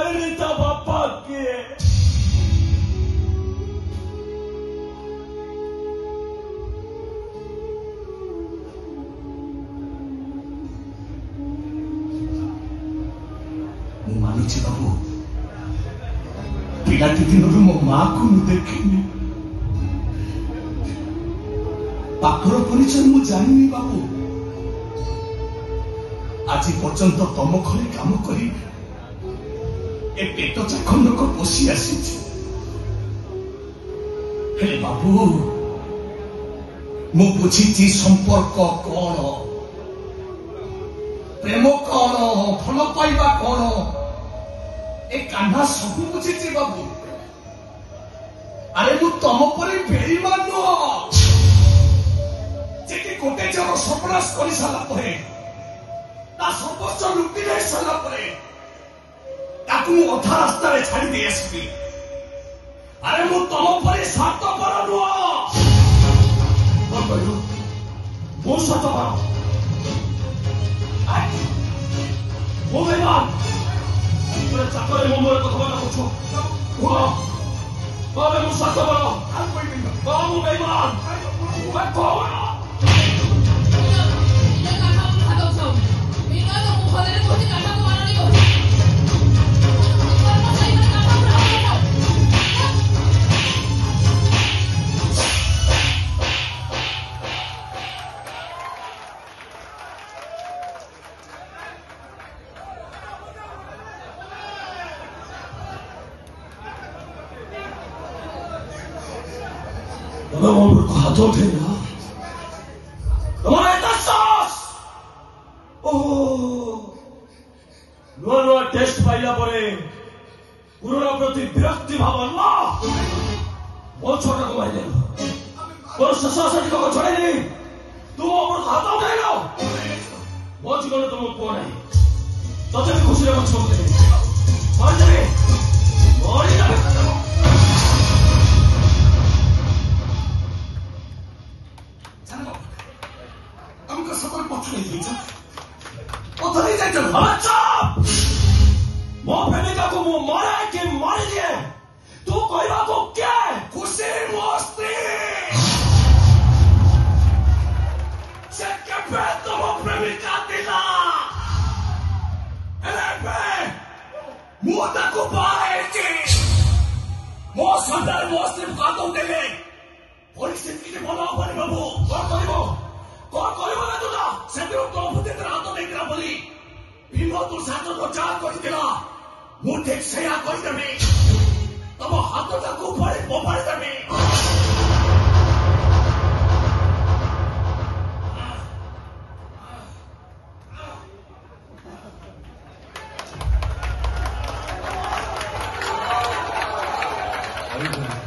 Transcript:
କହିଲି ତା ବାପା କିଏ? ମୁଁ ମାନିଛି ବାବୁ, ପିଲାଟି ଦିନରୁ ମୋ ମାକୁ ମୁଁ ଦେଖିନି, ପାଖର ପରିଚୟ ମୁଁ ଜାଣିନି ବାବୁ। ଆଜି ପର୍ଯ୍ୟନ୍ତ ତମ ଘରେ କାମ କରି ଏ ପେଟ ଚାଖଣ୍ଡକ ପଶି ଆସିଛି। ହେଲେ ବାବୁ, ମୁଁ ବୁଝିଛି ସମ୍ପର୍କ କଣ, ପ୍ରେମ କଣ, ଭଲ ପାଇବା କଣ। ଏ କାହ୍ନା ସବୁ ବୁଝିଛି ବାବୁ। ଆରେ ମୁଁ ତମ ପରି ବେଇମାନ ନୁହଁ, ଯେକି ଗୋଟେ ଜଣ ସର୍ବନାଶ କରିସାରିଲା ପରେ, ତା ସର୍ବସ୍ୱ ଲୁଟି ଯାଇ ସାରିଲା ପରେ ତାକୁ ମୁଁ ଅଧା ରାସ୍ତାରେ ଛାଡ଼ି ଦେଇ ଆସିବି। ଆରେ ମୁଁ ତମ ପରି ସ୍ୱାର୍ଥପର ନୁହଁ। କଣ କହିଲୁ? ମୁଁ ସ୍ୱାର୍ଥପର? ମୁଁ ବେଇମାନ? ଚାକରେ ମୋ ମୋର କଥାବାର୍ତ୍ତା କରୁଛୁ? କୁହ, ମୁଁ ସ୍ୱାର୍ଥପର? ମୁଁ ବେଇମାନ? କହୁନ। ତମେ ମୋ ଉପରକୁ ହାତ ଉଠେଇଲ? তোমার এটা সাহস? নূয়া নূয়া টেস্ট পাইলা পরে পুরোনো প্রতি বিরক্তি ভাব না ମୋ ଛୋଟକୁ ମାରିଦେଲ। ମୋର ଶେଷ ଆଶାଟିକ ଛଡ଼େଇଲି, ତୁମ ଉପରକୁ ହାତ ଉଠାଇଲ। ମୋ ଜୀବନରେ ତୁମ ପୁଅ ନାହିଁ, ତଥାପି ଖୁସିରେ ମୋ ଛୁଆକୁ ଦେବି, ମରିଦେବି, ମରିଦେବି। हमको सबल पत्थर नहीं जाए ମୋ ପ୍ରେମିକାକୁ ମୁଁ ମରେ କି ମରିଦିଏ, ତୁ କହିବାକୁ କିଏ? ଖୁସି ମୋ ସ୍ତ୍ରୀ, ସେ କେବେ ତମ ପ୍ରେମିକା ଥିଲା, ହେଲେ ଏବେ ମୁଁ ତାକୁ ବାହା ହେଇଛି। ମୋ ସାମ୍ନାରେ ମୋ ସ୍ତ୍ରୀକୁ ହାତ ଉଠେଇଲେ ପରିସ୍ଥିତି କିଛି ଭଲ ହବନି ବାବୁ। କଣ କରିବ? କଣ କରିବ ନା ତୁଟା? ସେଦିନ ତୋ ବୁଦ୍ଧିରେ ହାତ ଦେଇଥିଲା ବୋଲି ଭୀମ ତୁ ଶାସନ ଯାହା କରିଥିଲା, ମୁଁ ଠିକ ସେଇଆ କରିଦେବି। ତମ ହାତଟାକୁ ଉପରେ ଫୋପାଡ଼ି ଦେବି। Are you